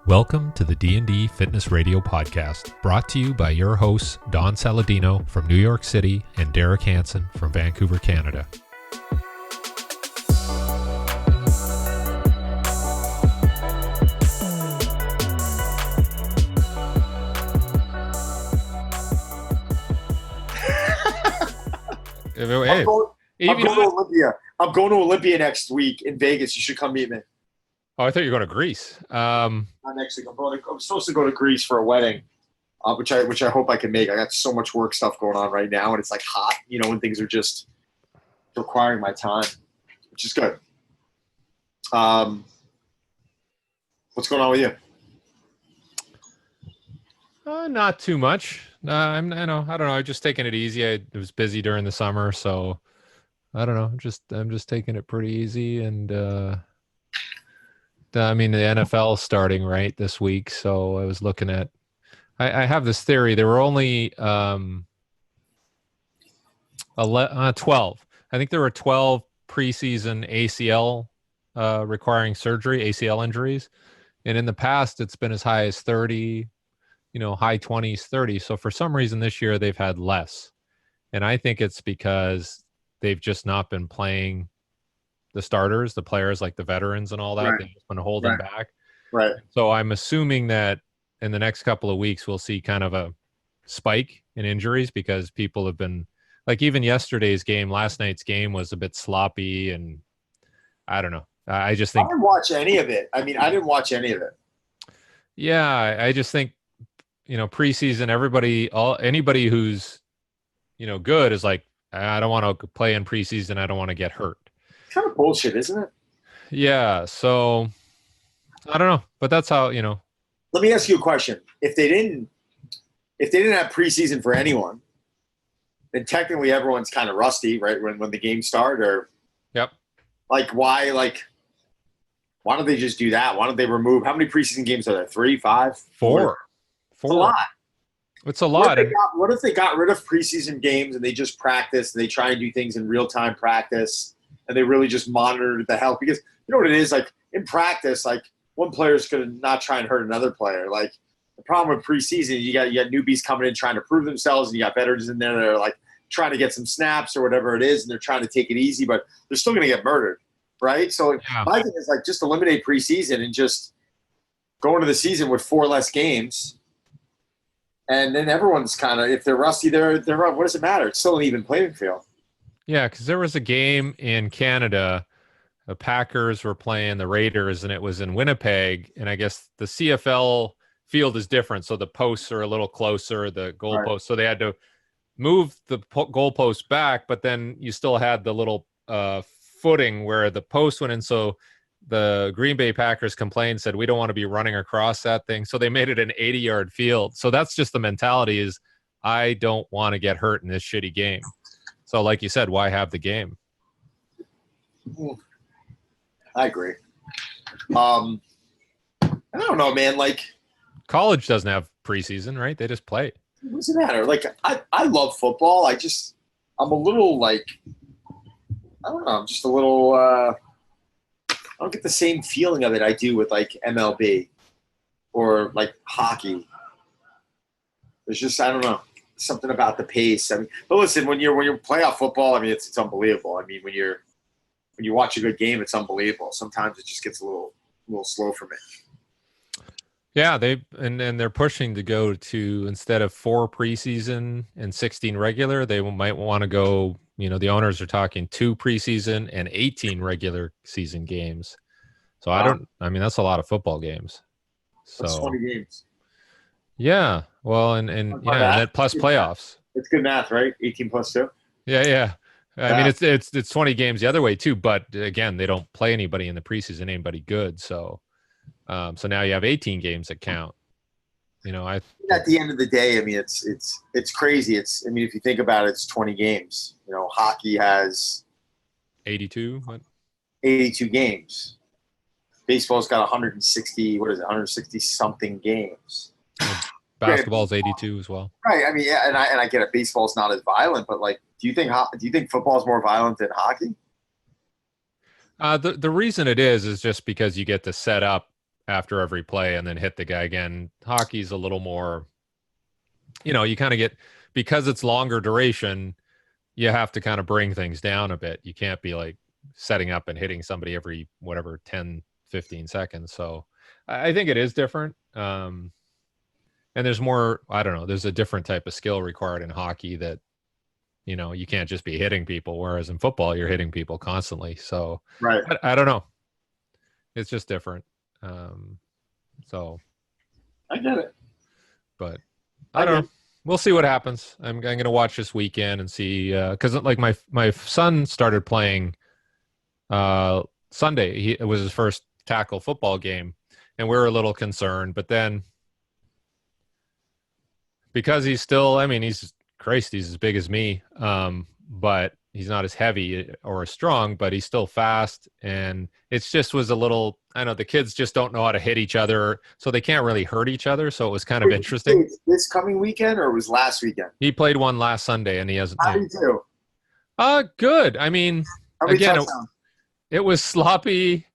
Welcome to the D&D Fitness Radio podcast, brought to you by your hosts, Don Saladino from New York City and Derek Hansen from Vancouver, Canada. I'm going to Olympia next week in Vegas. You should come meet me. Oh, I thought you were going to Greece. Not next week. I'm supposed to go to Greece for a wedding, which I hope I can make. I got so much work stuff going on right now, and it's like hot, when things are just requiring my time, which is good. What's going on with you? Not too much. I don't know. I'm just taking it easy. I was busy during the summer, so I don't know. I'm just taking it pretty easy, and the NFL is starting right this week, so I was looking at. I have this theory. There were only 12. I think there were 12 preseason ACL requiring surgery, ACL injuries, and in the past it's been as high as 30. High 20s, 30. So for some reason this year they've had less. And I think it's because they've just not been playing the starters, the players like the veterans and all that. Right. They've just been holding back. Right. So I'm assuming that in the next couple of weeks we'll see kind of a spike in injuries because people have been, like, even last night's game was a bit sloppy, and I don't know. I just think I didn't watch any of it. I didn't watch any of it. Yeah, I just think preseason, anybody who's, good is like, I don't want to play in preseason. I don't want to get hurt. It's kind of bullshit, isn't it? Yeah. So I don't know, but that's how, Let me ask you a question. If they didn't have preseason for anyone, then technically everyone's kind of rusty, right? When the games start, or yep. Why don't they just do that? Why don't they remove, how many preseason games are there? 3, 5, 4? It's a lot. It's a lot. What if they got rid of preseason games and they just practice and they try and do things in real-time practice and they really just monitor the health? Because you know what it is? Like, in practice, like, one player is going to not try and hurt another player. Like, the problem with preseason, you got newbies coming in trying to prove themselves, and you got veterans in there that are, like, trying to get some snaps or whatever it is, and they're trying to take it easy, but they're still going to get murdered, right? So my thing is, like, just eliminate preseason and just go into the season with 4 less games. And then everyone's kind of, if they're rusty, they're what does it matter? It's still an even playing field. Yeah, because there was a game in Canada. The Packers were playing the Raiders, and it was in Winnipeg. And I guess the CFL field is different, so the posts are a little closer, the goalposts. Right. So they had to move the goalpost back, but then you still had the little footing where the post went in. So the Green Bay Packers complained, said, we don't want to be running across that thing. So they made it an 80-yard field. So that's just the mentality, is I don't want to get hurt in this shitty game. So like you said, why have the game? I agree. I don't know, man. Like, college doesn't have preseason, right? They just play. What does it matter? Like, I love football. I'm a little, like, I don't know. I'm just a little, I don't get the same feeling of it I do with, like, MLB or, like, hockey. There's just, I don't know, something about the pace. But listen, when you're playoff football, it's unbelievable. When you watch a good game, it's unbelievable. Sometimes it just gets a little slow for me. Yeah, they're pushing to go to, instead of 4 preseason and 16 regular, they might want to go. The owners are talking 2 preseason and 18 regular season games. So wow. That's a lot of football games. So that's 20 games. Yeah. Well, and plus playoffs. It's good math, right? 18 plus 2. Yeah. It's 20 games the other way too, but again, they don't play anybody in the preseason, anybody good. So now you have 18 games that count. At the end of the day, it's crazy. If you think about it, it's 20 games. Hockey has 82. What? 82 games. Baseball's got 160. What is it? 160 something games. Basketball's 82 as well. Right. And I get it. Baseball's not as violent, but, like, do you think football is more violent than hockey? The reason it is just because you get to set up after every play and then hit the guy again. Hockey's a little more, you kind of get, because it's longer duration, you have to kind of bring things down a bit. You can't be like setting up and hitting somebody every whatever 10, 15 seconds. So I think it is different. And there's more, I don't know, there's a different type of skill required in hockey that, you can't just be hitting people. Whereas in football, you're hitting people constantly. So Right. I don't know. It's just different. So I get it. But I don't know. We'll see what happens. I'm going to watch this weekend and see, because like my son started playing Sunday. It was his first tackle football game, and we were a little concerned. But then, because he's still, I mean, he's as big as me, but he's not as heavy or as strong, but he's still fast. And it's just was a little, I know the kids just don't know how to hit each other, so they can't really hurt each other. So it was kind of interesting. This coming weekend, or was last weekend? He played one last Sunday, and he hasn't. How did he do? Good. I mean, again, it was sloppy.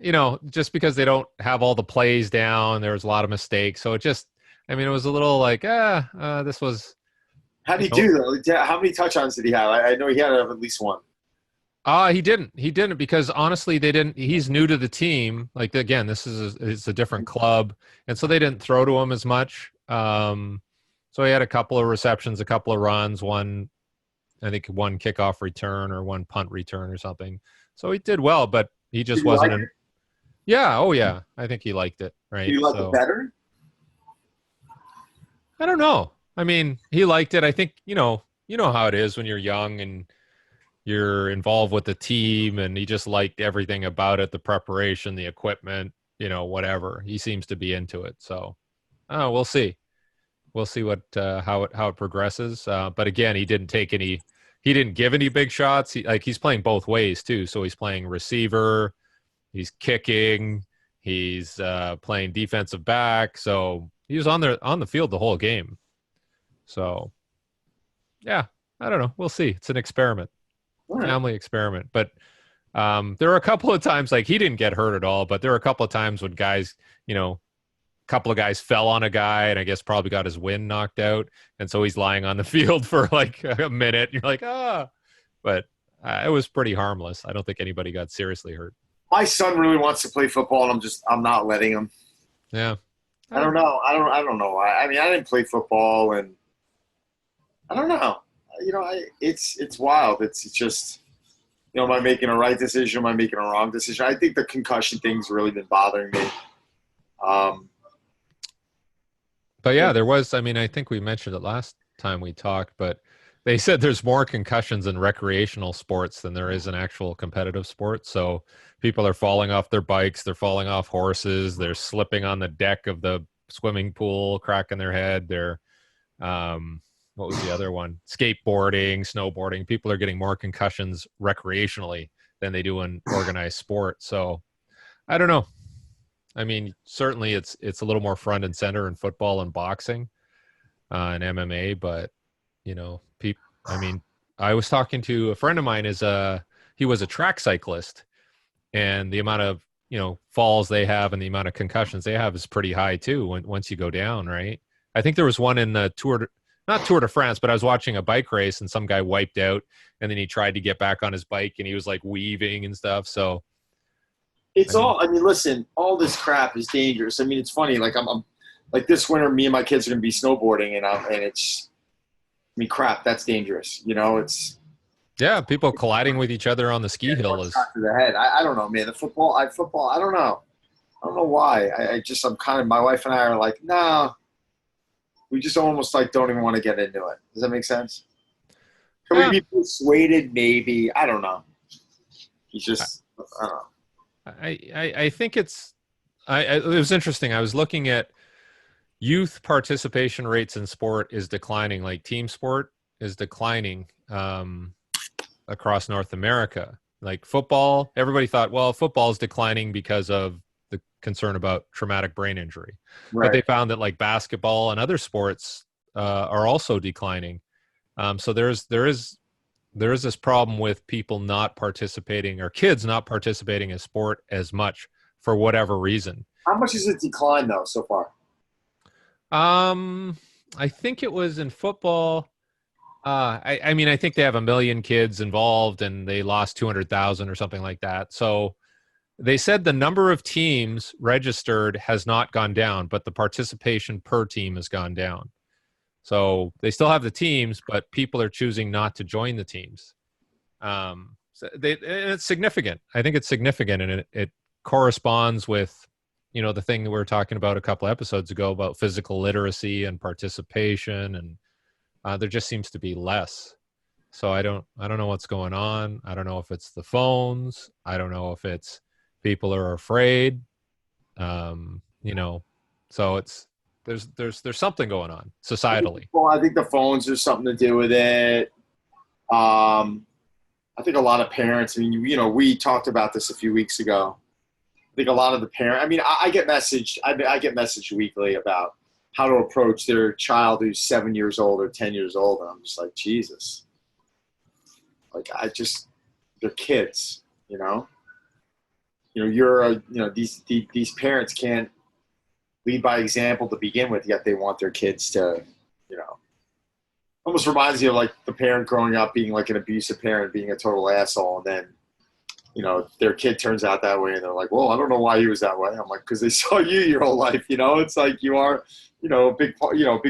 Just because they don't have all the plays down, there was a lot of mistakes. So it just, I mean, it was a little like, this was. How did he do though? How many touchdowns did he have? I know he had at least one. He didn't because honestly, they didn't. He's new to the team. Like again, it's a different club, and so they didn't throw to him as much. So he had a couple of receptions, a couple of runs, one kickoff return or one punt return or something. So he did well, but he just wasn't. Like yeah. Oh yeah. I think he liked it. Right. Did you like it better? I don't know. I mean, he liked it. I think, you know how it is when you're young and you're involved with the team, and he just liked everything about it, the preparation, the equipment, whatever. He seems to be into it. So, we'll see. We'll see how it progresses. But again, he didn't give any big shots. He's playing both ways too. So he's playing receiver, he's kicking, he's playing defensive back. So he was on the field the whole game. So, yeah, I don't know. We'll see. It's an experiment, family experiment. But there were a couple of times, like he didn't get hurt at all, but there were a couple of times when guys, a couple of guys fell on a guy and I guess probably got his wind knocked out. And so he's lying on the field for like a minute. You're like, but it was pretty harmless. I don't think anybody got seriously hurt. My son really wants to play football, and I'm not letting him. Yeah. I don't know. I don't know. I mean, I didn't play football, and I don't know. It's wild. It's just, am I making a right decision? Am I making a wrong decision? I think the concussion thing's really been bothering me. But yeah, there was, I mean, I think we mentioned it last time we talked, but they said there's more concussions in recreational sports than there is in actual competitive sports. So people are falling off their bikes, they're falling off horses, they're slipping on the deck of the swimming pool, cracking their head. They're, what was the other one? Skateboarding, snowboarding. People are getting more concussions recreationally than they do in organized sport. So I don't know. I mean, certainly it's a little more front and center in football and boxing and MMA, but I was talking to a friend of mine he was a track cyclist, and the amount of, falls they have and the amount of concussions they have is pretty high too once you go down, right? I think there was one in the not Tour de France, but I was watching a bike race and some guy wiped out and then he tried to get back on his bike and he was like weaving and stuff. So listen, all this crap is dangerous. I mean, it's funny. Like I'm like this winter, me and my kids are going to be snowboarding and it's, crap, that's dangerous. Yeah. People colliding with each other on the ski hill is to the head. I don't know, man. The football, I don't know. I don't know why. I'm kind of, my wife and I are like, no, we just almost like don't even want to get into it. Does that make sense? Can we be persuaded? Maybe. I don't know. He's just, I don't know. I think it was interesting. I was looking at youth participation rates in sport is declining. Like team sport is declining across North America. Like football, everybody thought, well, football is declining because of the concern about traumatic brain injury. Right. But they found that like basketball and other sports are also declining. So there is there is this problem with people not participating or kids not participating in sport as much for whatever reason. How much has it declined though so far? I think it was in football. I mean, I think they have 1 million kids involved and they lost 200,000 or something like that. So they said the number of teams registered has not gone down, but the participation per team has gone down. So they still have the teams, but people are choosing not to join the teams. And it's significant. I think it's significant, and it corresponds with, you know, the thing that we were talking about a couple episodes ago about physical literacy and participation, and there just seems to be less. So I don't know what's going on. I don't know if it's the phones. I don't know if it's people are afraid. You know, so there's something going on societally. Well, I think the phones have something to do with it. I think a lot of parents, I mean, you know, we talked about this a few weeks ago. I think a lot of the parents, I mean, I get messaged weekly about how to approach their child who's 7 years old or 10 years old. And I'm just like, Jesus. Like, they're kids, you know? You know, these parents can't lead by example to begin with, yet they want their kids to, you know, almost reminds me of like the parent growing up being like an abusive parent, being a total asshole. And then, you know, their kid turns out that way and they're like, well, I don't know why he was that way. I'm like, because they saw you your whole life, you know, it's like you are, you know, a big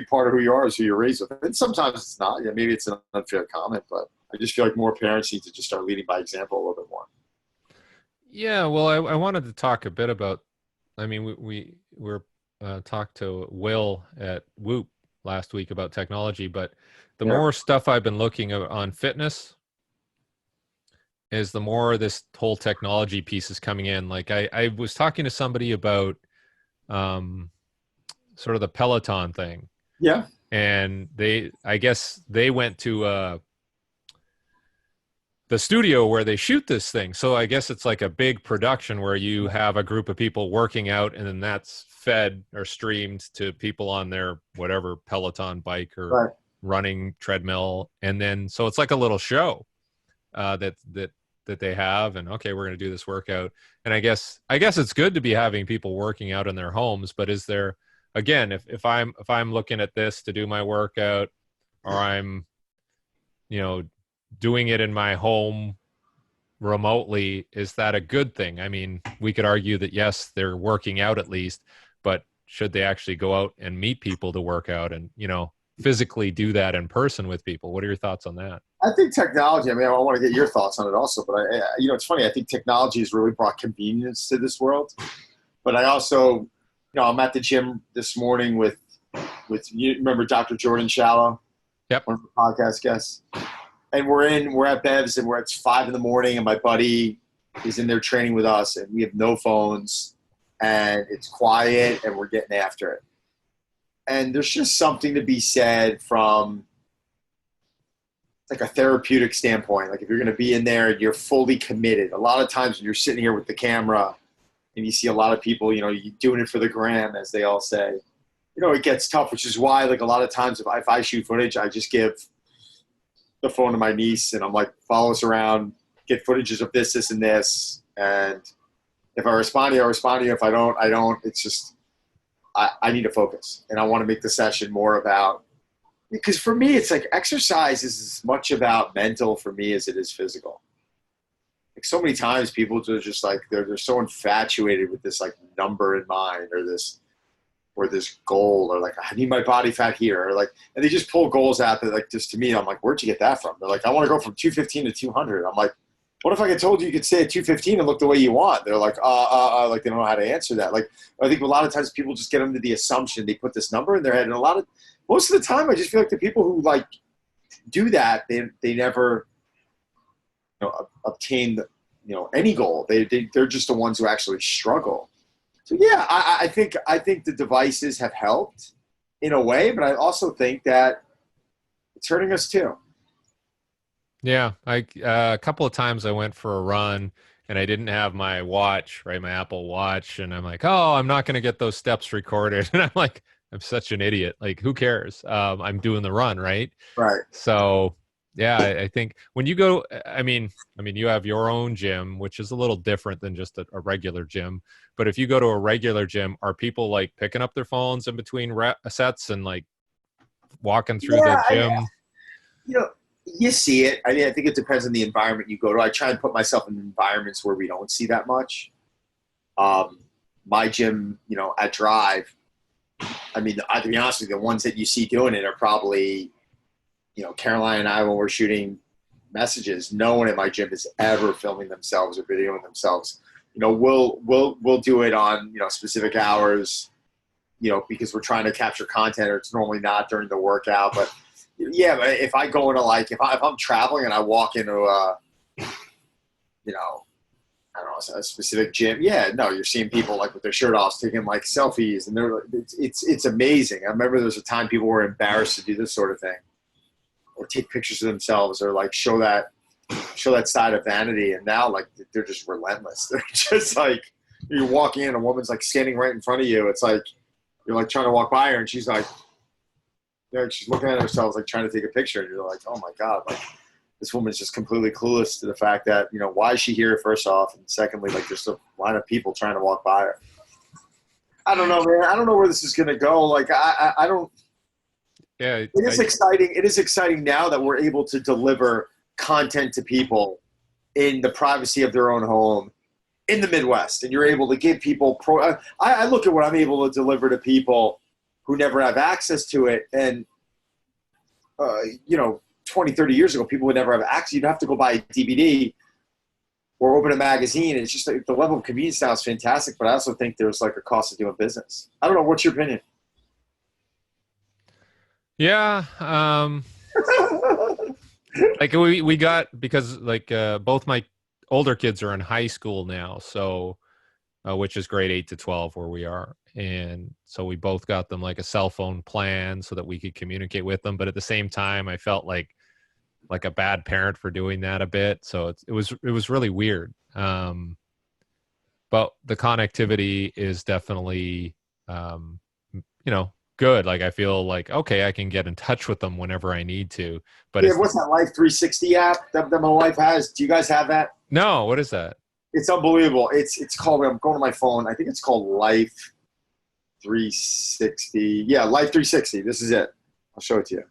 part of who you are is who you're raised with. And sometimes it's not, yeah, maybe it's an unfair comment, but I just feel like more parents need to just start leading by example a little bit more. Yeah. Well, I wanted to talk a bit about, I mean, we're talked to Will at Whoop last week about technology, but the more stuff I've been looking at on fitness is the more this whole technology piece is coming in. Like I was talking to somebody about sort of the Peloton thing. Yeah. And I guess they went to the studio where they shoot this thing. So I guess it's like a big production where you have a group of people working out and then that's fed or streamed to people on their whatever Peloton bike or running treadmill. And then, so it's like a little show that they have, and okay, we're going to do this workout. And I guess it's good to be having people working out in their homes, but is there, again, if I'm looking at this to do my workout, or I'm, you know, doing it in my home remotely, is that a good thing? I mean, we could argue that yes, they're working out at least, but should they actually go out and meet people to work out and, you know, physically do that in person with people? What are your thoughts on that? I think technology, I mean, I want to get your thoughts on it also, but you know, it's funny. I think technology has really brought convenience to this world, but I also, you know, I'm at the gym this morning with you remember Dr. Jordan Shallow? Yep. One of the podcast guests. And we're at Bev's and it's 5 a.m. and my buddy is in there training with us and we have no phones and it's quiet and we're getting after it. And there's just something to be said from like a therapeutic standpoint. Like if you're going to be in there and you're fully committed, a lot of times when you're sitting here with the camera and you see a lot of people, you know, you doing it for the gram, as they all say, you know, it gets tough, which is why like a lot of times if I shoot footage, I just give the phone to my niece and I'm like, follow us around, get footages of this, and this. And if I respond to you, I respond to you. If I don't, I don't. It's just, I need to focus and I want to make the session more about, because for me, it's like exercise is as much about mental for me as it is physical. Like so many times people are just like, they're so infatuated with this like number in mind or this goal, or like, I need my body fat here, or like, and they just pull goals out that like, just to me, I'm like, where'd you get that from? They're like, I want to go from 215 to 200. I'm like, what if I had told you could stay at 215 and look the way you want? They're like, like they don't know how to answer that. Like, I think a lot of times people just get into the assumption, they put this number in their head, and most of the time, I just feel like the people who like do that, they never, you know, obtain the, you know, any goal. They're just the ones who actually struggle. So yeah, I think the devices have helped in a way, but I also think that it's hurting us too. Yeah, a couple of times I went for a run and I didn't have my watch, right, my Apple Watch, and I'm like, oh, I'm not going to get those steps recorded, and I'm like, I'm such an idiot. Like, who cares? I'm doing the run, right? Right. So Yeah, I think when you go, I mean, you have your own gym, which is a little different than just a regular gym. But if you go to a regular gym, are people like picking up their phones in between sets and like walking through the Yeah, gym? you know, you see it. I mean, I think it depends on the environment you go to. I try and put myself in environments where we don't see that much. Um, my gym, at Drive, I mean, to be honest with you, the ones that you see doing it are probably, Caroline and I, when we're shooting messages, no one at my gym is ever filming themselves or videoing themselves. We'll do it on, specific hours, because we're trying to capture content, or it's normally not during the workout. But yeah, but if I go into if I'm traveling and I walk into I don't know, a specific gym. Yeah, no, you're seeing people like with their shirt off taking like selfies, and it's amazing. I remember there was a time people were embarrassed to do this sort of thing, or take pictures of themselves, or like show that side of vanity. And now like they're just relentless. They're just like, you're walking in, a woman's like standing right in front of you. It's like you're like trying to walk by her, and she's like, she's looking at herself like trying to take a picture, and you're like, oh my god, like this woman's just completely clueless to the fact that, why is she here, first off, and secondly, like there's a line of people trying to walk by her. I don't know, man. I don't know where this is going to go. Like, I don't. Yeah, It is exciting. It is exciting now that we're able to deliver content to people in the privacy of their own home in the Midwest, and you're able to give people I look at what I'm able to deliver to people who never have access to it, and 20, 30 years ago, people would never have access. You'd have to go buy a DVD or open a magazine. It's just like the level of convenience now is fantastic, but I also think there's like a cost of doing business. I don't know. What's your opinion? yeah. Like we got, because like both my older kids are in high school now, so which is grade 8 to 12 where we are, and so we both got them like a cell phone plan so that we could communicate with them. But at the same time, I felt like a bad parent for doing that a bit. So it was really weird. But the connectivity is definitely, good. Like I feel like, okay, I can get in touch with them whenever I need to. But Yeah, what's that Life 360 app that my wife has? Do you guys have that? No, what is that? It's unbelievable. It's called, I'm going to my phone, I think it's called Life 360. Yeah, Life 360. This is it. I'll show it to you.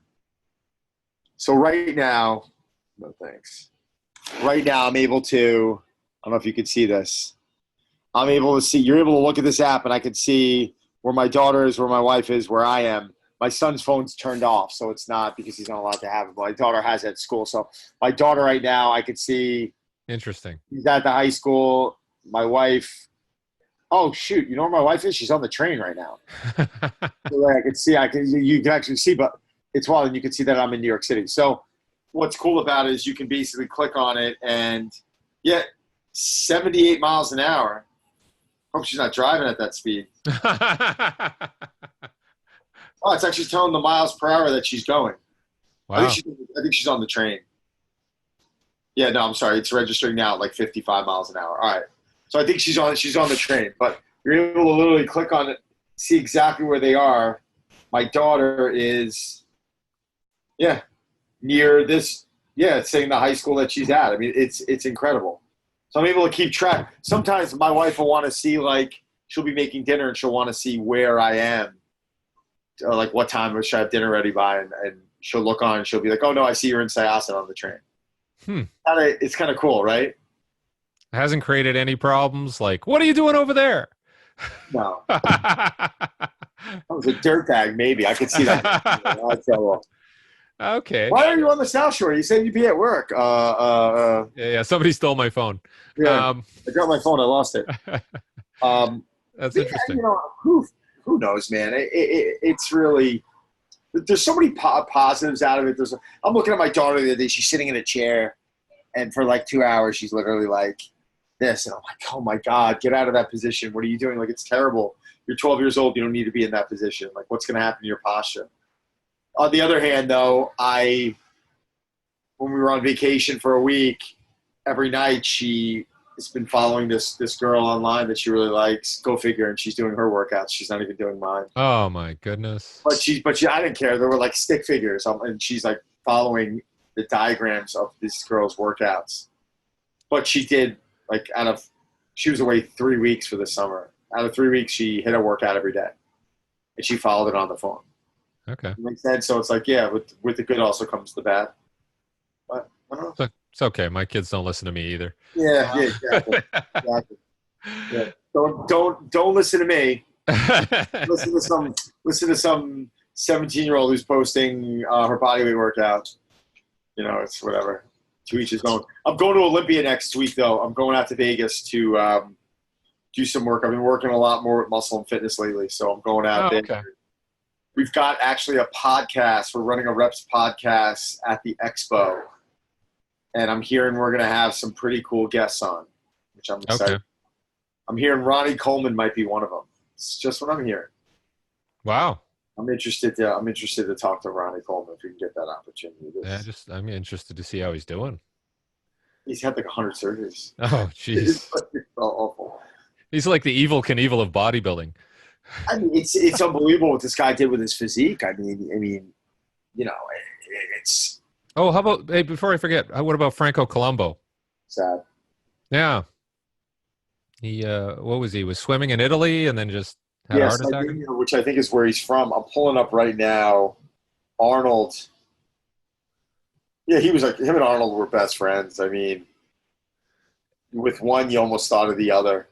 So right now, no thanks. Right now I'm able to, I don't know if you can see this. I'm able to see, you're able to look at this app and I can see where my daughter is, where my wife is, where I am. My son's phone's turned off, so it's not, because he's not allowed to have it. My daughter has it at school. So my daughter right now, I can see. Interesting. He's at the high school. My wife, oh shoot, you know where my wife is? She's on the train right now. So I can see, you can actually see, but it's wild, and you can see that I'm in New York City. So what's cool about it is you can basically click on it, and 78 miles an hour. Hope she's not driving at that speed. Oh, it's actually telling the miles per hour that she's going. Wow. I think she's on the train. Yeah, no, I'm sorry. It's registering now at like 55 miles an hour. All right. So I think she's on the train. But you're able to literally click on it, see exactly where they are. My daughter is, near this, it's saying the high school that she's at. I mean, it's incredible. So I'm able to keep track. Sometimes my wife will want to see, like, she'll be making dinner and she'll want to see where I am. Like what time should I have dinner ready by, and she'll look on and she'll be like, oh no, I see you're in Syosset on the train. It's kind of cool, right? It hasn't created any problems. Like, what are you doing over there? No. I was a dirtbag, maybe. I could see that. Okay. Why are you on the South Shore? You said you'd be at work. Yeah, somebody stole my phone. Yeah, I got my phone. I lost it. That's interesting. Who knows, man? It's really, there's so many positives out of it. I'm looking at my daughter the other day. She's sitting in a chair, and for like 2 hours, she's literally like this. And I'm like, oh my God, get out of that position. What are you doing? Like, it's terrible. You're 12 years old. You don't need to be in that position. Like, what's going to happen to your posture? On the other hand, though, when we were on vacation for a week, every night she has been following this girl online that she really likes. Go figure, and she's doing her workouts. She's not even doing mine. Oh my goodness! But I didn't care. There were like stick figures, and she's like following the diagrams of this girl's workouts. But she did, like, she was away 3 weeks for the summer. Out of 3 weeks, she hit a workout every day. And she followed it on the phone. Okay. Makes sense. So it's like, yeah, with the good also comes the bad. But I don't know. It's okay. My kids don't listen to me either. Yeah, exactly. Exactly. Yeah. Don't listen to me. Listen to some 17-year-old who's posting her bodyweight workout. You know, it's whatever. To each his own. I'm going to Olympia next week, though. I'm going out to Vegas to do some work. I've been working a lot more with muscle and fitness lately, so I'm going out there. Okay. We've got actually a podcast. We're running a Reps podcast at the Expo, and I'm hearing we're going to have some pretty cool guests on, which I'm excited. Okay. I'm hearing Ronnie Coleman might be one of them. It's just what I'm hearing. Wow. I'm interested to talk to Ronnie Coleman if we can get that opportunity. Yeah, I'm interested to see how he's doing. He's had like 100 surgeries. Oh, jeez. It's awful. He's like the evil Knievel of bodybuilding. I mean, it's unbelievable what this guy did with his physique. I mean, you know, it's. Oh, how about, hey, before I forget, what about Franco Columbo? Sad. Yeah. He, what was he? Was swimming in Italy and then just had a heart attack? Saladino, which I think is where he's from. I'm pulling up right now. Arnold. Yeah, he was like, him and Arnold were best friends. I mean, with one, you almost thought of the other.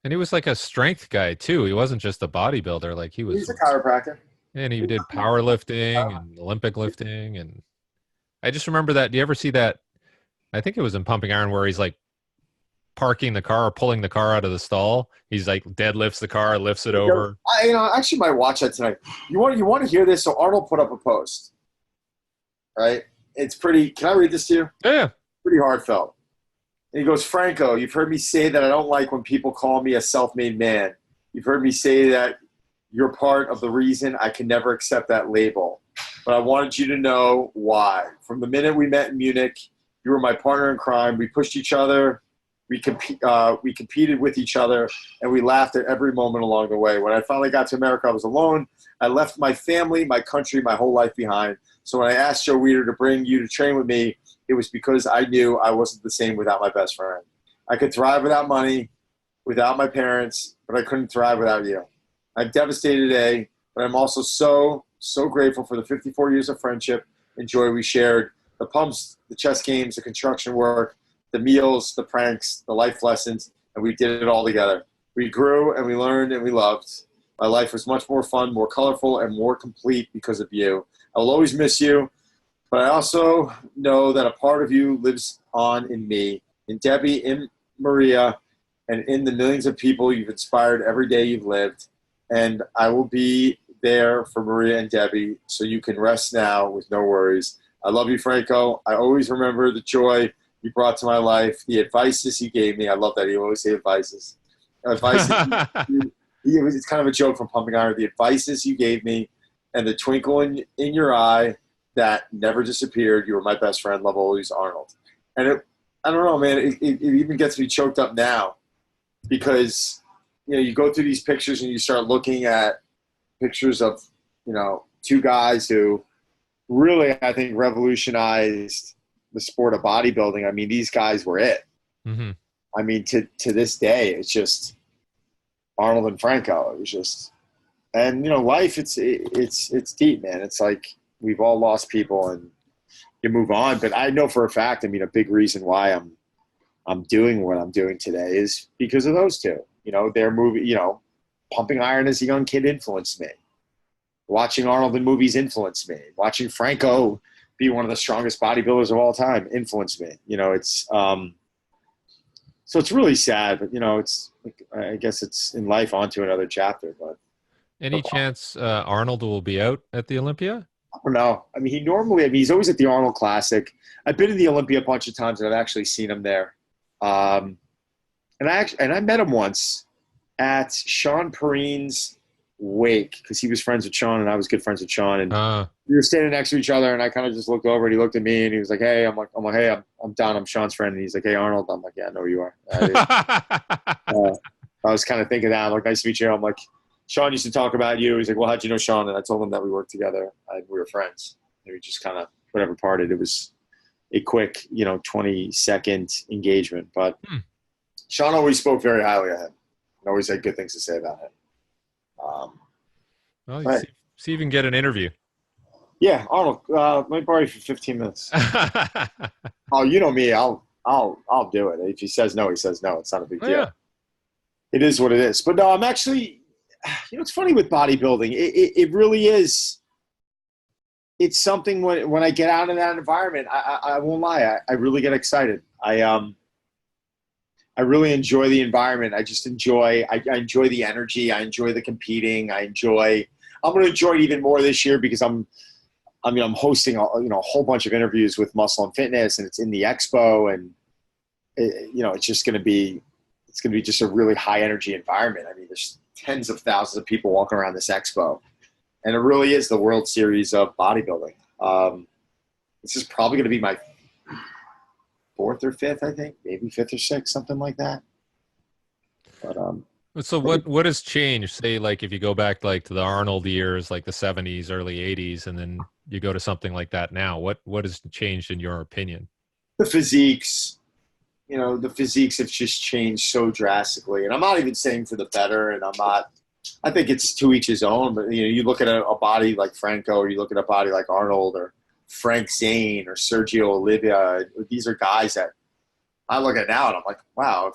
And he was like a strength guy too. He wasn't just a bodybuilder. Like he's a chiropractor. And he did powerlifting and Olympic lifting. And I just remember that. Do you ever see that? I think it was in Pumping Iron where he's like parking the car or pulling the car out of the stall. He's like deadlifts the car, lifts it over. I actually might watch that tonight. You want to hear this? So Arnold put up a post, right? It's pretty. Can I read this to you? Yeah. Pretty heartfelt. And he goes, Franco, you've heard me say that I don't like when people call me a self-made man. You've heard me say that you're part of the reason I can never accept that label. But I wanted you to know why. From the minute we met in Munich, you were my partner in crime. We pushed each other. We competed with each other, and we laughed at every moment along the way. When I finally got to America, I was alone. I left my family, my country, my whole life behind. So when I asked Joe Weider to bring you to train with me, it was because I knew I wasn't the same without my best friend. I could thrive without money, without my parents, but I couldn't thrive without you. I'm devastated today, but I'm also so grateful for the 54 years of friendship and joy we shared, the pumps, the chess games, the construction work, the meals, the pranks, the life lessons, and we did it all together. We grew and we learned and we loved. My life was much more fun, more colorful, and more complete because of you. I will always miss you, but I also know that a part of you lives on in me, in Debbie, in Maria, and in the millions of people you've inspired every day you've lived. And I will be there for Maria and Debbie, so you can rest now with no worries. I love you, Franco. I always remember the joy you brought to my life, the advices you gave me. I love that. You always say advices. It's kind of a joke from Pumping Iron. The advices you gave me and the twinkle in your eye that never disappeared. You were my best friend. Love always, Arnold. And I don't know, man. It even gets me choked up now because, you know, you go through these pictures and you start looking at pictures of, you know, two guys who really, I think, revolutionized the sport of bodybuilding. I mean, these guys were it. Mm-hmm. I mean, to this day, it's just Arnold and Franco. It was just, and you know, life. It's deep, man. It's like we've all lost people, and you move on. But I know for a fact. I mean, a big reason why I'm doing what I'm doing today is because of those two. You know, their movie. You know, Pumping Iron as a young kid influenced me. Watching Arnold in movies influenced me. Watching Franco be one of the strongest bodybuilders of all time influenced me. You know, it's so it's really sad, but you know, it's I guess it's in life onto another chapter. But any chance Arnold will be out at the Olympia? I don't know. I mean, he's always at the Arnold Classic. I've been to the Olympia a bunch of times, and I've actually seen him there. And I met him once at Sean Perrine's wake because he was friends with Sean and I was good friends with Sean, and we were standing next to each other, and I kind of just looked over and he looked at me and he was like, hey, I'm like, hey, I'm Don, I'm Sean's friend. And he's like, hey, Arnold. I'm like, yeah, I know who you are. I was kind of thinking that. I'm like, nice to meet you. I'm like, Sean used to talk about you. He's like, well, how'd you know Sean? And I told him that we worked together and we were friends. We just kind of whatever parted. It was a quick, 20-second engagement. But Sean always spoke very highly of him and always had good things to say about him. Well, see if you can get an interview. Yeah, Arnold, let me borrow you for 15 minutes. Oh, you know me. I'll do it. If he says no, he says no. It's not a big deal. Yeah. It is what it is. But no, I'm actually, it's funny with bodybuilding. It really is. It's something when I get out in that environment, I won't lie. I really get excited. I really enjoy the environment. I enjoy the energy. I enjoy the competing. I'm going to enjoy it even more this year because I'm hosting a whole bunch of interviews with Muscle and Fitness, and it's in the expo, and it's just going to be just a really high energy environment. I mean, there's tens of thousands of people walking around this expo, and it really is the World Series of bodybuilding. This is probably going to be my fourth or fifth, I think, maybe fifth or sixth, something like that. But so what has changed? Say, like, if you go back like to the Arnold years, like the 70s, early 80s, and then you go to something like that now, what has changed in your opinion? The physiques. The physiques have just changed so drastically. And I'm not even saying for the better, and I think it's to each his own. But, you look at a body like Franco, or you look at a body like Arnold or Frank Zane or Sergio Oliva. These are guys that I look at now and I'm like, wow,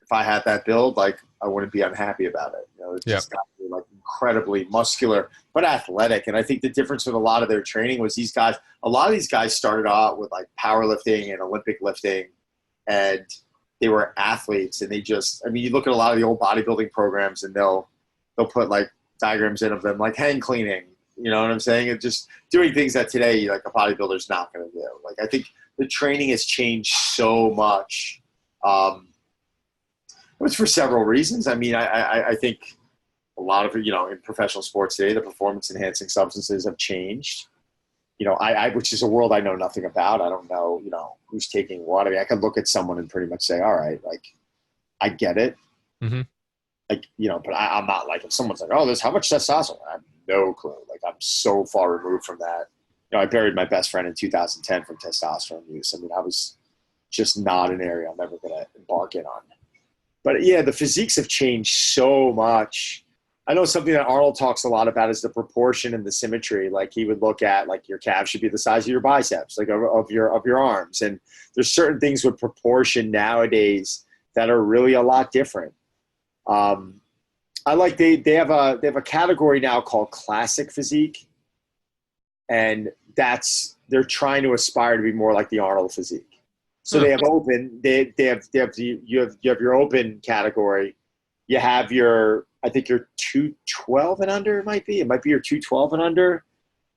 if I had that build, like, I wouldn't be unhappy about it. It's just got to be like incredibly muscular, but athletic. And I think the difference with a lot of their training was a lot of these guys started out with like powerlifting and Olympic lifting, and they were athletes. And you look at a lot of the old bodybuilding programs, and they'll put like diagrams in of them, like hang cleaning. You know what I'm saying? And just doing things that today, like a bodybuilder's not going to do. Like, I think the training has changed so much. It's for several reasons. I mean, I think a lot of, in professional sports today, the performance enhancing substances have changed. Which is a world I know nothing about. I don't know, who's taking what. I mean, I could look at someone and pretty much say, all right, like, I get it. Mm-hmm. Like, but I'm not like, if someone's like, oh, there's how much testosterone? I have no clue. Like, I'm so far removed from that. I buried my best friend in 2010 from testosterone use. I mean, I was just not an area I'm ever going to embark in on. But yeah, the physiques have changed so much. I know something that Arnold talks a lot about is the proportion and the symmetry. Like, he would look at, like, your calves should be the size of your biceps, like of your arms. And there's certain things with proportion nowadays that are really a lot different. I like they have a category now called classic physique, and they're trying to aspire to be more like the Arnold physique. So they have open. You have your open category. You have I think your 212 and under. It might be your 212 and under.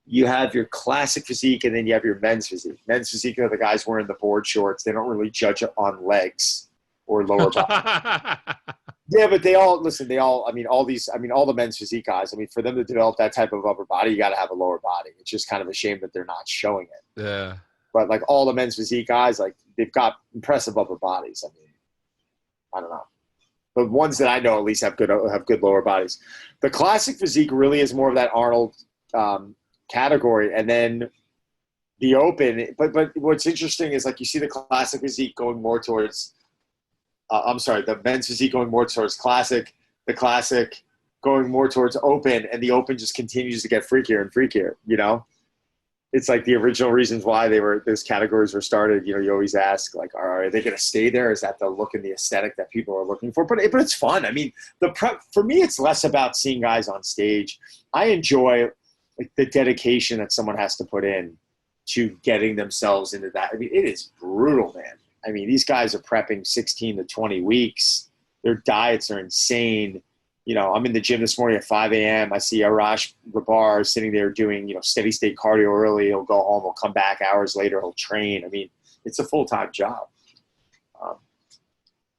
You have your classic physique, and then you have your men's physique. Men's physique are the guys wearing the board shorts. They don't really judge it on legs or lower body. Yeah, but all the men's physique guys, I mean, for them to develop that type of upper body, you got to have a lower body. It's just kind of a shame that they're not showing it. Yeah. But like all the men's physique guys, like, they've got impressive upper bodies. I mean, I don't know. The ones that I know at least have good lower bodies. The classic physique really is more of that Arnold category, and then the open. But what's interesting is, like, you see the classic physique going more towards. The men's physique going more towards classic, the classic going more towards open, and the open just continues to get freakier and freakier. It's like the original reasons why those categories were started. You always ask, like, are they going to stay there? Is that the look and the aesthetic that people are looking for? But it's fun. I mean, for me, it's less about seeing guys on stage. I enjoy, like, the dedication that someone has to put in to getting themselves into that. I mean, it is brutal, man. I mean, these guys are prepping 16 to 20 weeks. Their diets are insane. I'm in the gym this morning at 5 a.m. I see Arash Rabar sitting there doing, steady state cardio early. He'll go home. He'll come back hours later. He'll train. I mean, it's a full-time job.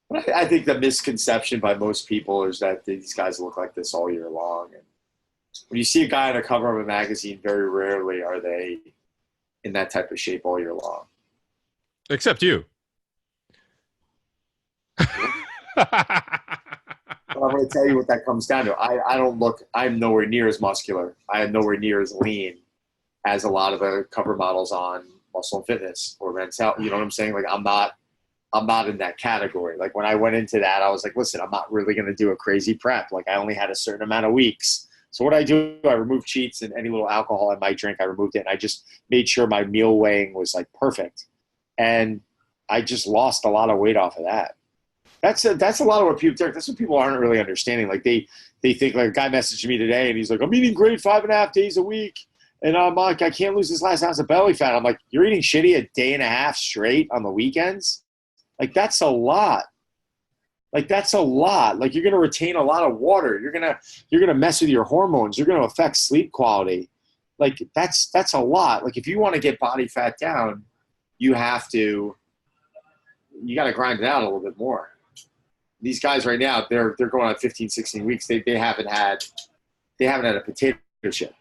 But I think the misconception by most people is that these guys look like this all year long. And when you see a guy on the cover of a magazine, very rarely are they in that type of shape all year long. Except you. Well, I'm going to tell you what that comes down to. I'm nowhere near as muscular. I am nowhere near as lean. as a lot of the cover models on Muscle and Fitness or Men's Health. You know what I'm saying? Like I'm not in that category. Like when I went into that, I was like, listen, I'm not really going to do a crazy prep. Like I only had a certain amount of weeks. So what I do, I removed cheats and any little alcohol I might drink, I removed it. And I just made sure my meal weighing was like perfect. And I just lost a lot of weight off of that. That's a lot of what people, that's what people aren't really understanding. Like they think, like a guy messaged me today and he's like, I'm eating great 5.5 days a week. And I'm like, I can't lose this last ounce of belly fat. I'm like, you're eating shitty a day and a half straight on the weekends? Like, that's a lot. Like, that's a lot. Like, you're going to retain a lot of water. You're going to mess with your hormones. You're going to affect sleep quality. Like, that's a lot. Like, if you want to get body fat down, you got to grind it out a little bit more. These guys right now, they're going on 15, 16 weeks. They haven't had a potato chip.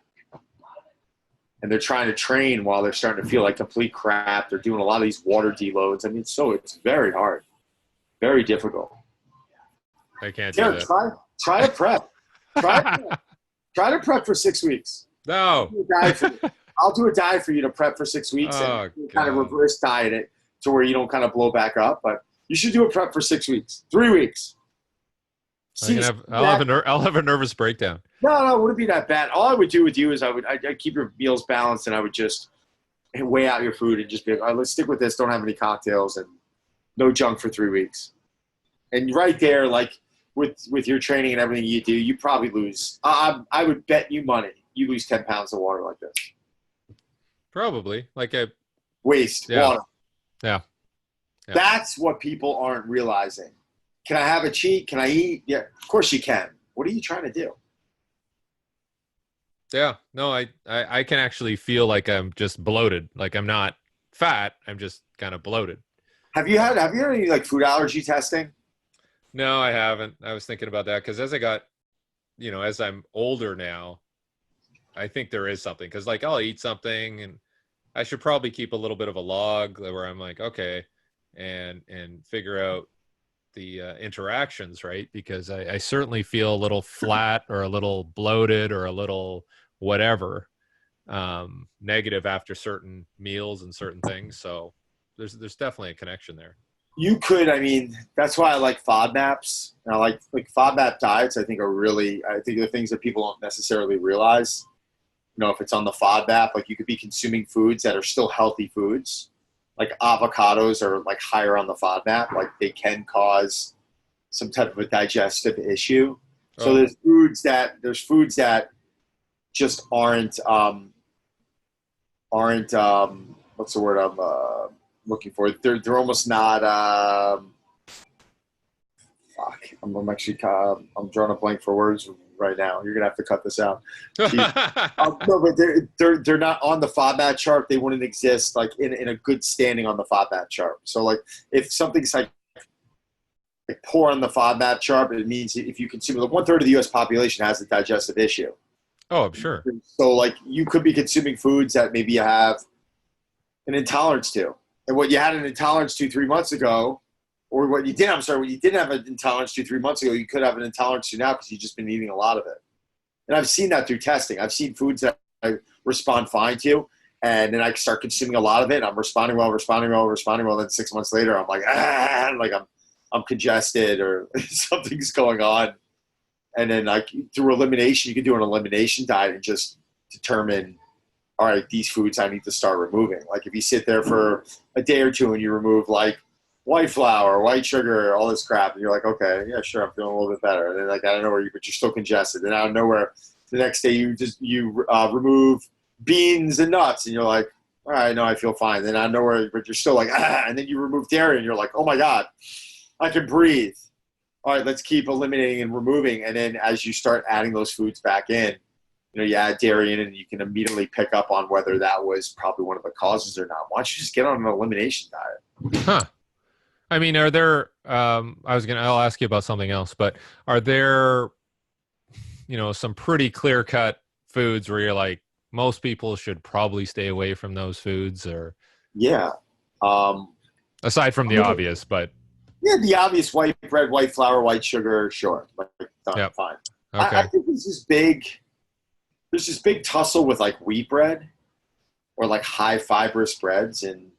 And they're trying to train while they're starting to feel like complete crap. They're doing a lot of these water deloads. I mean, it's very hard, very difficult. I can't do that. Try to prep. Try to prep for 6 weeks. No. I'll do a diet for you to prep for 6 weeks and kind of reverse diet it to where you don't kind of blow back up. But you should do a prep for 6 weeks, 3 weeks. I'll have a nervous breakdown. No, it wouldn't be that bad. All I would do with you is I'd keep your meals balanced, and I would just weigh out your food and just be like, all right, let's stick with this. Don't have any cocktails and no junk for 3 weeks. And right there, like with your training and everything you do, you probably lose. I would bet you money you lose 10 pounds of water like this. Probably like a waste water. Yeah. That's what people aren't realizing. Can I have a cheat? Can I eat? Yeah, of course you can. What are you trying to do? Yeah, no, I can actually feel like I'm just bloated. Like I'm not fat. I'm just kind of bloated. Have you had any like food allergy testing? No, I haven't. I was thinking about that because as as I'm older now, I think there is something because like I'll eat something and I should probably keep a little bit of a log where I'm like, okay, and figure out the interactions, right? Because I certainly feel a little flat or a little bloated or a little whatever negative after certain meals and certain things. So there's definitely a connection there. You could, I mean, that's why I like FODMAPs. And I like FODMAP diets. I think the things that people don't necessarily realize. You know, if it's on the FODMAP, like you could be consuming foods that are still healthy foods. Like avocados are like higher on the FODMAP. Like they can cause some type of a digestive issue. So there's foods that just aren't what's the word I'm looking for? They're almost not. I'm actually I'm drawing a blank for words right now. You're gonna have to cut this out. No, but they're not on the FODMAP chart. They wouldn't exist like in a good standing on the FODMAP chart. So like if something's like poor on the FODMAP chart, it means if you consume, like 1/3 of the U.S. population has a digestive issue. Oh, I'm sure. So like you could be consuming foods that maybe you have an intolerance to, and what you had an intolerance to 3 months ago, or what you didn't have an intolerance to 3 months ago, you could have an intolerance to now because you've just been eating a lot of it. And I've seen that through testing. I've seen foods that I respond fine to, and then I start consuming a lot of it. And I'm responding well. Then 6 months later, I'm like, I'm congested or something's going on. And then like through elimination, you can do an elimination diet and just determine, all right, these foods I need to start removing. Like if you sit there for a day or two and you remove like white flour, white sugar, all this crap, and you're like, okay, yeah, sure, I'm feeling a little bit better. And then like out of nowhere, but you're still congested. And out of nowhere, the next day you remove beans and nuts, and you're like, all right, no, I feel fine. Then out of nowhere, but you're still like, and then you remove dairy, and you're like, oh my god, I can breathe. All right, let's keep eliminating and removing. And then as you start adding those foods back in, you add dairy in, and you can immediately pick up on whether that was probably one of the causes or not. Why don't you just get on an elimination diet? Huh. I mean, are there, I'll ask you about something else, but are there, some pretty clear cut foods where you're like, most people should probably stay away from those foods or? Yeah. Aside from the obvious, but. Yeah, the obvious: white bread, white flour, white sugar. Sure, yep. Fine. Okay. I think there's this big tussle with like wheat bread, or like high fibrous breads. And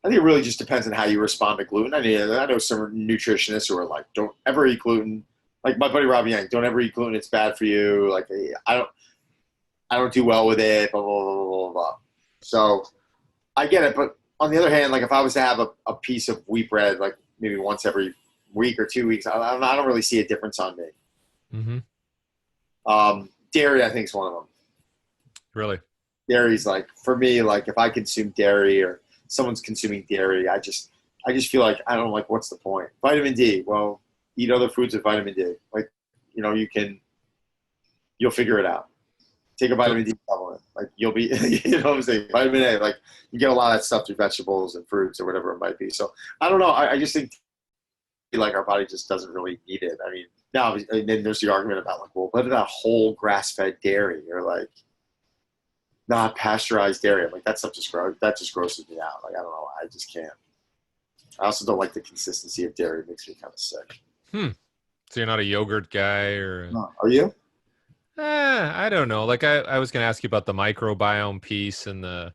I think it really just depends on how you respond to gluten. I mean, I know some nutritionists who are like, don't ever eat gluten. Like my buddy Robbie Yang, don't ever eat gluten. It's bad for you. Like I don't do well with it, blah, blah, blah, blah, blah. So I get it. But on the other hand, like if I was to have a piece of wheat bread, like maybe once every week or 2 weeks, I don't really see a difference on me. Dairy, I think, is one of them. Really? Dairy's like, for me, like if I consume dairy or someone's consuming dairy, I just feel like I don't like, what's the point? Vitamin D. Well, eat other foods with vitamin D. Like, you'll figure it out. Take a vitamin D supplement. Like you'll be, you know what I'm saying? Vitamin A, like you get a lot of that stuff through vegetables and fruits or whatever it might be. So I don't know. I just think like our body just doesn't really need it. I mean, now, and then there's the argument about like, well, what about whole grass-fed dairy or like not pasteurized dairy? I'm like, that stuff just grosses me out. Like, I don't know. I just can't. I also don't like the consistency of dairy. It makes me kind of sick. So you're not a yogurt guy or? No. Are you? I don't know. Like I was going to ask you about the microbiome piece and the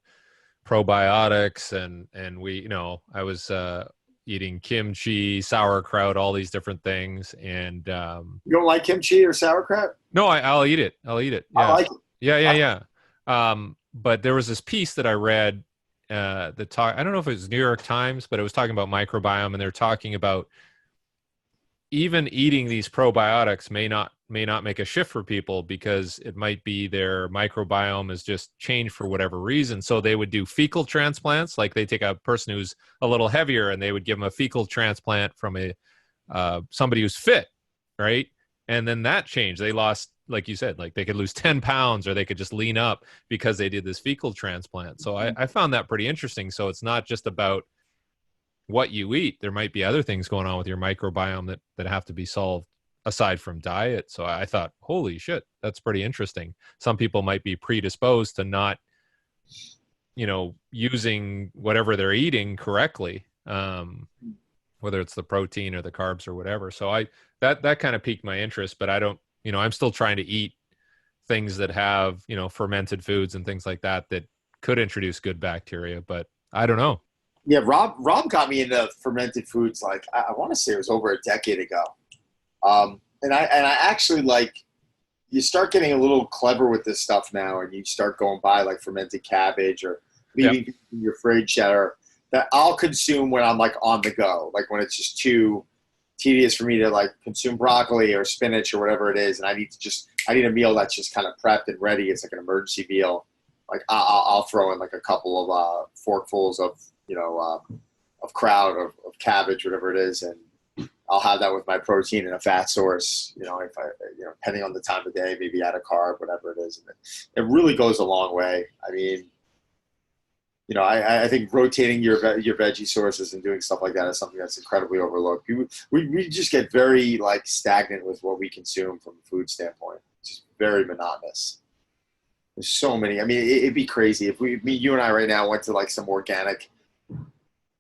probiotics and we, I was eating kimchi, sauerkraut, all these different things. And you don't like kimchi or sauerkraut? No, I'll eat it. Yeah. I like it. Yeah. But there was this piece that I read that I don't know if it was New York Times, but it was talking about microbiome, and they're talking about even eating these probiotics may not make a shift for people because it might be their microbiome has just changed for whatever reason. So they would do fecal transplants. Like they take a person who's a little heavier and they would give them a fecal transplant from somebody who's fit, right? And then that changed. They lost, like you said, like they could lose 10 pounds or they could just lean up because they did this fecal transplant. So I found that pretty interesting. So it's not just about what you eat. There might be other things going on with your microbiome that have to be solved aside from diet. So I thought, holy shit, that's pretty interesting. Some people might be predisposed to not, using whatever they're eating correctly, whether it's the protein or the carbs or whatever. So that kind of piqued my interest, but I don't, I'm still trying to eat things that have, fermented foods and things like that could introduce good bacteria, but I don't know. Yeah, Rob got me into fermented foods. Like I want to say it was over a decade ago. And I actually like, you start getting a little clever with this stuff now, and you start going by like fermented cabbage or leaving in your fridge that I'll consume when I'm like on the go, like when it's just too tedious for me to like consume broccoli or spinach or whatever it is, and I need a meal that's just kind of prepped and ready. It's like an emergency meal. Like I'll throw in like a couple of forkfuls of of kraut of cabbage, whatever it is, and I'll have that with my protein and a fat source, if I, depending on the time of day, maybe add a carb, whatever it is. And it really goes a long way. I mean, I think rotating your veggie sources and doing stuff like that is something that's incredibly overlooked. We just get very like stagnant with what we consume from a food standpoint. It's just very monotonous. There's so many. I mean, it'd be crazy if you and I right now went to like some organic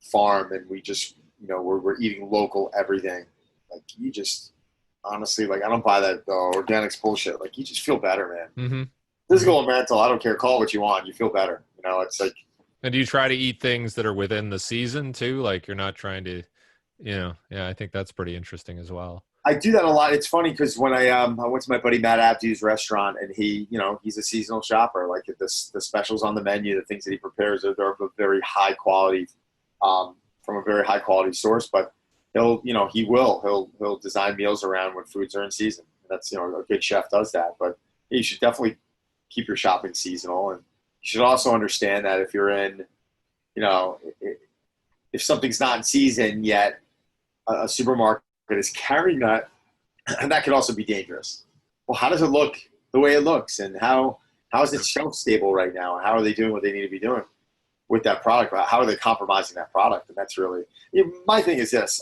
farm and we just, we're eating local everything. Like you just, honestly, like I don't buy that organics bullshit. Like you just feel better, man. Mm-hmm. Physical or mental, I don't care. Call it what you want. You feel better. It's like. And do you try to eat things that are within the season too? Like you're not trying to, yeah, I think that's pretty interesting as well. I do that a lot. It's funny because when I went to my buddy Matt Abdu's restaurant, and he, he's a seasonal shopper. Like the specials on the menu, the things that he prepares, they're of a very high quality, from a very high quality source. But he'll design meals around when foods are in season. That's a good chef does that. But you should definitely keep your shopping seasonal, and you should also understand that if you're in, if something's not in season yet, a supermarket is carrying that, and that could also be dangerous. Well, how does it look the way it looks, and how is it shelf stable right now? How are they doing what they need to be doing with that product? How are they compromising that product? And that's really my thing. Is this?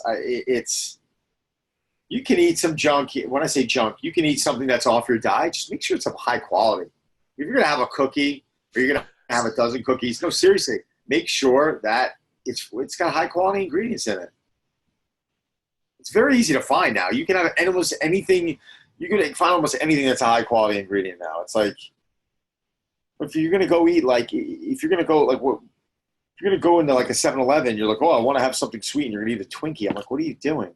You can eat some junk. When I say junk, you can eat something that's off your diet. Just make sure it's of high quality. If you're gonna have a cookie or you're gonna have a dozen cookies, no, seriously, make sure that it's got high quality ingredients in it. It's very easy to find now. You can have almost anything. You can find almost anything that's a high quality ingredient now. It's like If you're gonna go eat, like, if you're gonna go, like, what? If you're gonna go into like a 7-Eleven, you're like, oh, I want to have something sweet, and you're gonna eat a Twinkie. I'm like, what are you doing?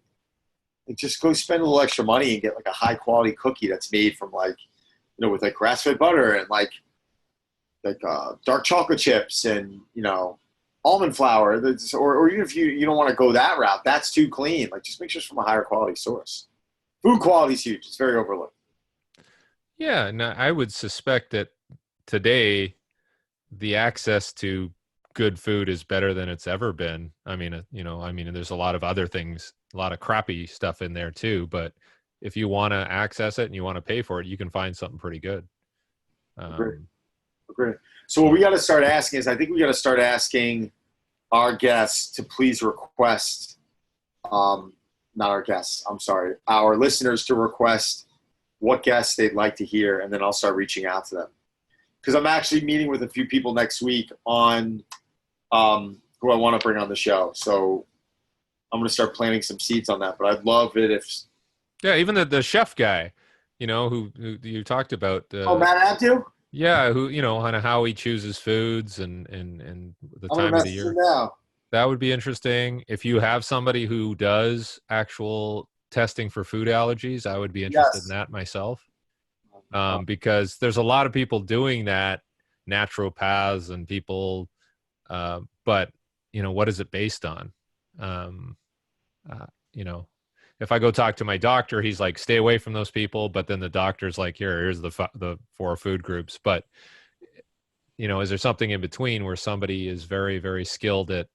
Like, just go spend a little extra money and get like a high quality cookie that's made from like, with like grass fed butter and like dark chocolate chips and almond flour. Or even if you don't want to go that route, that's too clean. Like, just make sure it's from a higher quality source. Food quality is huge. It's very overlooked. Yeah, and I would suspect that today the access to good food is better than it's ever been. I mean, there's a lot of other things, a lot of crappy stuff in there too, but if you want to access it and you want to pay for it, you can find something pretty good. Agreed. So what we got to start asking is, I think we got to start asking our guests to please request, not our guests, I'm sorry, our listeners to request what guests they'd like to hear, and then I'll start reaching out to them. Because I'm actually meeting with a few people next week on who I want to bring on the show. So I'm going to start planting some seeds on that. But I'd love it if... Yeah, even the chef guy, who you talked about. Matt Abdu? Yeah, who, kind of how he chooses foods and the time of the year. Now. That would be interesting. If you have somebody who does actual testing for food allergies, I would be interested in that myself. Because there's a lot of people doing that, naturopaths and people, but what is it based on? If I go talk to my doctor, he's like, stay away from those people. But then the doctor's like, here's the 4 food groups. But, is there something in between where somebody is very, very skilled at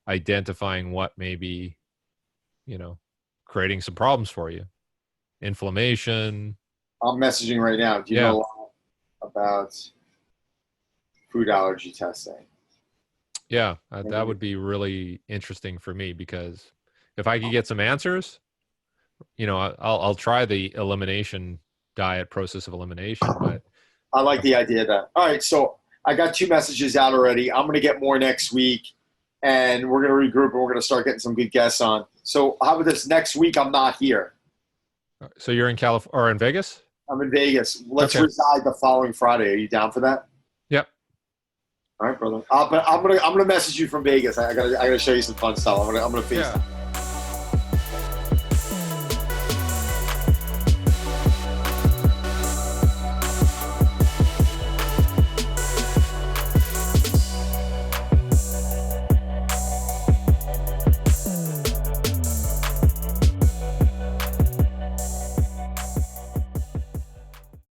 identifying what may be, creating some problems for you? Inflammation. I'm messaging right now. Do you know a lot about food allergy testing? Yeah, that would be really interesting for me, because if I could get some answers, I'll try the elimination diet, process of elimination. But I like the idea of that. All right, so I got 2 messages out already. I'm going to get more next week, and we're going to regroup, and we're going to start getting some good guests on. So how about this? Next week, I'm not here. So you're in California or in Vegas? I'm in Vegas. Let's reside the following Friday. Are you down for that? Yep. All right, brother. But I'm gonna message you from Vegas. I gotta show you some fun stuff. I'm gonna FaceTime.